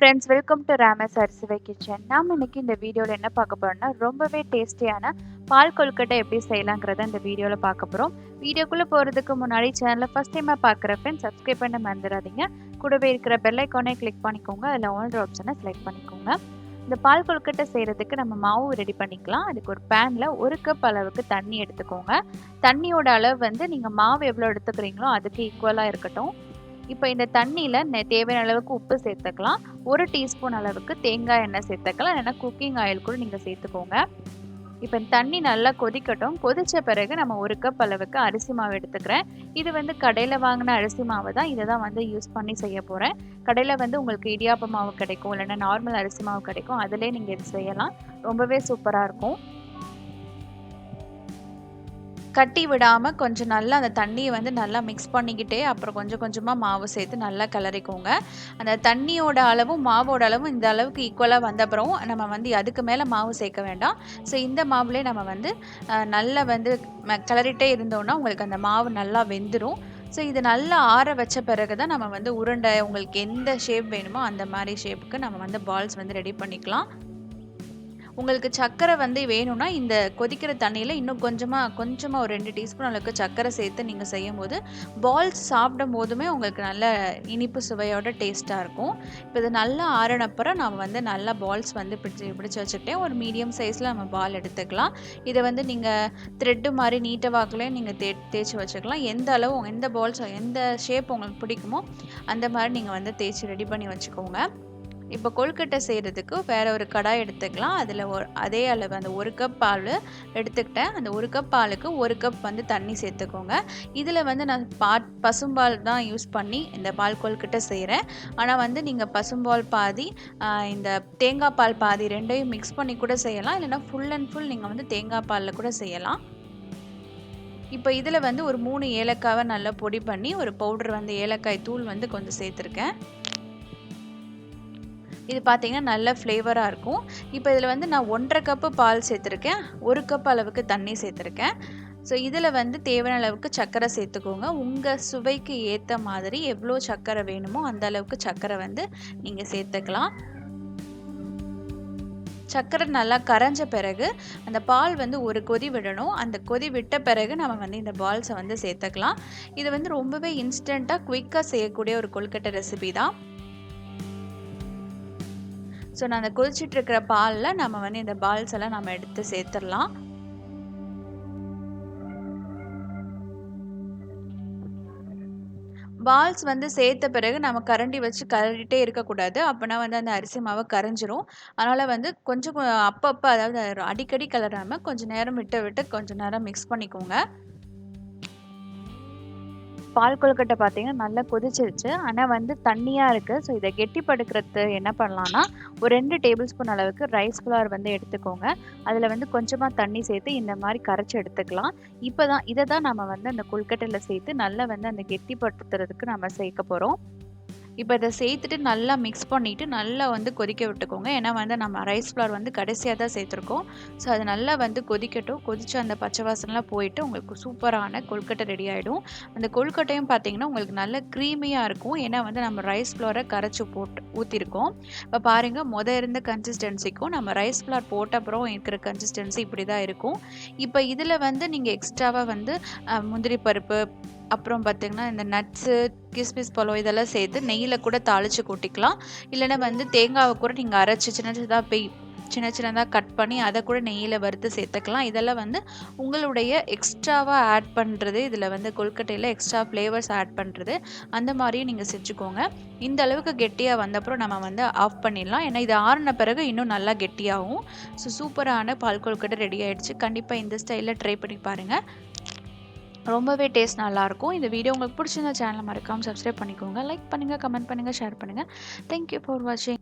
Friends, welcome to Ramas Arusuvai kitchen. நாம் இன்னைக்கு இந்த வீடியோவில் என்ன பார்க்க போறோம்னா, ரொம்பவே டேஸ்டியான பால் கொழுக்கட்டை எப்படி செய்யலாங்கிறத இந்த வீடியோவில் பார்க்க போகிறோம். வீடியோக்குள்ளே போகிறதுக்கு முன்னாடி சேனலை ஃபஸ்ட் டைமாக பார்க்குற ஃப்ரெண்ட்ஸ் சப்ஸ்கிரைப் பண்ண மறந்துடாதீங்க. கூடவே இருக்கிற பெல் ஐக்கானை கிளிக் பண்ணிக்கோங்க. அதில் ஆல் ஆப்ஷனை செலக்ட் பண்ணிக்கோங்க. இந்த பால் கொழுக்கட்டை செய்கிறதுக்கு நம்ம மாவு ரெடி பண்ணிக்கலாம். அதுக்கு ஒரு பேனில் 1 கப் அளவுக்கு தண்ணி எடுத்துக்கோங்க. தண்ணியோட அளவு வந்து நீங்கள் மாவு எவ்வளோ எடுத்துக்கிறீங்களோ அதுக்கு ஈக்குவலாக இருக்கட்டும். இப்போ இந்த தண்ணியில் தேவையான அளவுக்கு உப்பு சேர்த்துக்கலாம். 1 டீஸ்பூன் அளவுக்கு தேங்காய் எண்ணெய் சேர்த்துக்கலாம். இல்லைன்னா குக்கிங் ஆயில் கூட நீங்கள் சேர்த்துக்கோங்க. இப்போ தண்ணி நல்லா கொதிக்கட்டும். கொதித்த பிறகு நம்ம 1 கப் அளவுக்கு அரிசி மாவு எடுத்துக்கிறேன். இது வந்து கடையில் வாங்கின அரிசி மாவு தான். இதை தான் வந்து யூஸ் பண்ணி செய்ய போகிறேன். கடையில் வந்து உங்களுக்கு இடியாப்ப மாவு கிடைக்கும், இல்லைன்னா நார்மல் அரிசி மாவு கிடைக்கும். அதிலே நீங்கள் இது செய்யலாம். ரொம்பவே சூப்பராக இருக்கும். கட்டி விடாமல் கொஞ்சம் நல்லா அந்த தண்ணியை வந்து நல்லா மிக்ஸ் பண்ணிக்கிட்டே அப்புறம் கொஞ்சம் கொஞ்சமாக மாவு சேர்த்து நல்லா கிளறிக்கோங்க. அந்த தண்ணியோட அளவும் மாவோட அளவும் இந்த அளவுக்கு ஈக்குவலாக வந்த அப்புறம் நம்ம வந்து அதுக்கு மேலே மாவு சேர்க்க வேண்டாம். ஸோ இந்த மாவுலேயே நம்ம வந்து நல்லா வந்து கிளறிட்டே இருந்தோம்னா உங்களுக்கு அந்த மாவு நல்லா வெந்துடும். ஸோ இது நல்லா ஆற வச்ச பிறகு தான் நம்ம வந்து உருண்டை உங்களுக்கு எந்த ஷேப் வேணுமோ அந்த மாதிரி ஷேப்புக்கு நம்ம வந்து பால்ஸ் வந்து ரெடி பண்ணிக்கலாம். உங்களுக்கு சர்க்கரை வந்து வேணும்னா இந்த கொதிக்கிற தண்ணியில் இன்னும் கொஞ்சமாக ஒரு 2 டீஸ்பூன் அளவுக்கு சர்க்கரை சேர்த்து நீங்கள் செய்யும் போது பால்ஸ் சாப்பிடும் போதுமே உங்களுக்கு நல்ல இனிப்பு சுவையோட டேஸ்ட்டாக இருக்கும். இப்போ இது நல்லா ஆறினப்புறம் நம்ம வந்து நல்லா பால்ஸ் வந்து பிடிச்சி வச்சுக்கிட்டே ஒரு மீடியம் சைஸில் நம்ம பால் எடுத்துக்கலாம். இதை வந்து நீங்கள் த்ரெட்டு மாதிரி நீட்ட வாக்குலேயே நீங்கள் தேய்ச்சி வச்சுக்கலாம். எந்த பால்ஸ் எந்த ஷேப் உங்களுக்கு பிடிக்குமோ அந்த மாதிரி நீங்கள் வந்து தேய்ச்சி ரெடி பண்ணி வச்சுக்கோங்க. இப்போ கொழுக்கட்டை செய்கிறதுக்கு வேறு ஒரு கடாய் எடுத்துக்கலாம். அதில் அதே அளவு அந்த 1 கப் பால் எடுத்துக்கிட்டேன். அந்த 1 கப் பாலுக்கு 1 கப் வந்து தண்ணி சேர்த்துக்கோங்க. இதில் வந்து நான் பசும்பால் தான் யூஸ் பண்ணி இந்த பால் கொழுக்கட்டை செய்கிறேன். ஆனால் வந்து நீங்கள் பசும்பால் பாதி இந்த தேங்காய் பால் பாதி ரெண்டையும் மிக்ஸ் பண்ணி கூட செய்யலாம். இல்லைனா ஃபுல் அண்ட் ஃபுல் நீங்கள் வந்து தேங்காய் பாலில் கூட செய்யலாம். இப்போ இதில் வந்து ஒரு 3 ஏலக்காவை நல்லா பொடி பண்ணி ஒரு பவுடர் வந்து ஏலக்காய் தூள் வந்து கொஞ்சம் சேர்த்துருக்கேன். இது பார்த்திங்கன்னா நல்ல ஃப்ளேவராக இருக்கும். இப்போ இதில் வந்து நான் 1.5 கப்பு பால் சேர்த்துருக்கேன். 1 கப் அளவுக்கு தண்ணி சேர்த்துருக்கேன். ஸோ இதில் வந்து தேவையான அளவுக்கு சர்க்கரை சேர்த்துக்கோங்க. உங்கள் சுவைக்கு ஏற்ற மாதிரி எவ்வளோ சர்க்கரை வேணுமோ அந்த அளவுக்கு சர்க்கரை வந்து நீங்கள் சேர்த்துக்கலாம். சர்க்கரை நல்லா கரைஞ்ச பிறகு அந்த பால் வந்து ஒரு கொதி விடணும். அந்த கொதி விட்ட பிறகு நம்ம வந்து இந்த பால்ஸை வந்து சேர்த்துக்கலாம். இது வந்து ரொம்பவே இன்ஸ்டண்ட்டாக குயிக்காக செய்யக்கூடிய ஒரு கொழுக்கட்டை ரெசிபி தான். ஸோ நான் அந்த கொதிச்சுட்டு இருக்கிற பாலில் நம்ம வந்து இந்த பால்ஸ் எல்லாம் நம்ம எடுத்து சேர்த்துடலாம். பால்ஸ் வந்து சேர்த்த பிறகு நம்ம கரண்டி வச்சு கிளறிட்டே இருக்கக்கூடாது. அப்போனா வந்து அந்த அரிசி மாவு கரைஞ்சிரும். அதனால் வந்து கொஞ்சம் அப்பப்போ அதாவது அடிக்கடி கிளறாமல் கொஞ்சம் நேரம் விட்டு கொஞ்சம் நேரம் மிக்ஸ் பண்ணிக்கோங்க. பால் கொழுக்கட்டை பார்த்தீங்கன்னா நல்லா கொதிச்சிருச்சு. ஆனால் வந்து தண்ணியாக இருக்குது. ஸோ இதை கெட்டிப்படுத்துறது என்ன பண்ணலான்னா, ஒரு 2 டேபிள் ஸ்பூன் அளவுக்கு ரைஸ் ஃப்ளவர் வந்து எடுத்துக்கோங்க. அதில் வந்து கொஞ்சமாக தண்ணி சேர்த்து இந்த மாதிரி கரைச்சி எடுத்துக்கலாம். இதை தான் நம்ம வந்து அந்த கொழுக்கட்டையில் சேர்த்து நல்லா வந்து அந்த கெட்டிப்படுத்துறதுக்கு நம்ம சேர்க்க போகிறோம். இப்போ இதை சேர்த்துட்டு நல்லா மிக்ஸ் பண்ணிவிட்டு நல்லா வந்து கொதிக்க விட்டுக்கோங்க. ஏன்னா வந்து நம்ம ரைஸ் ஃப்ளவர் வந்து கடைசியாக தான் சேர்த்துருக்கோம். ஸோ அது நல்லா வந்து கொதிக்கட்டும். கொதித்து அந்த பச்சை வாசனைலாம் போயிட்டு உங்களுக்கு சூப்பரான கொழுக்கட்டை ரெடி ஆகிடும். அந்த கொழுக்கட்டையும் பார்த்தீங்கன்னா உங்களுக்கு நல்ல க்ரீமியாக இருக்கும். ஏன்னா வந்து நம்ம ரைஸ் ஃப்ளவரை கரைச்சி ஊற்றிருக்கோம். இப்போ பாருங்கள், இருந்த கன்சிஸ்டன்சிக்கும் நம்ம ரைஸ் ஃப்ளவர் போட்ட அப்புறம் இருக்கிற கன்சிஸ்டன்சி இப்படி தான் இருக்கும். இப்போ இதில் வந்து நீங்கள் எக்ஸ்ட்ராவாக வந்து முந்திரி பருப்பு, அப்புறம் பார்த்திங்கன்னா இந்த நட்ஸு, கிஸ்மிஸ் பழம் இதெல்லாம் சேர்த்து நெய்யில் கூட தாளித்து கொட்டிக்கலாம். இல்லைன்னா வந்து தேங்காவை கூட நீங்கள் அரைச்சி சின்ன சின்னதாக கட் பண்ணி அதை கூட நெய்யில் வறுத்து சேர்த்துக்கலாம். இதெல்லாம் வந்து உங்களுடைய எக்ஸ்ட்ராவாக ஆட் பண்ணுறது. இதில் வந்து கொழுக்கட்டையில் எக்ஸ்ட்ரா ஃப்ளேவர்ஸ் ஆட் பண்ணுறது அந்த மாதிரியும் நீங்கள் செஞ்சுக்கோங்க. இந்த அளவுக்கு கெட்டியாக வந்தப்புறம் நம்ம வந்து ஆஃப் பண்ணிடலாம். ஏன்னா இது ஆறின பிறகு இன்னும் நல்லா கெட்டியாகும். ஸோ சூப்பரான பால் கொழுக்கட்டை ரெடி ஆகிடுச்சு. கண்டிப்பாக இந்த ஸ்டைலில் ட்ரை பண்ணி பாருங்கள். ரொம்பவே டேஸ்ட் நல்லாயிருக்கும். இந்த வீடியோ உங்களுக்கு பிடிச்சிருந்த சேனலை மறக்காமல் சப்ஸ்கிரைப் பண்ணிக்கோங்க. லைக் பண்ணுங்கள், கமெண்ட் பண்ணுங்கள், ஷேர் பண்ணுங்கள். தேங்க்யூ ஃபார் வாட்சிங்.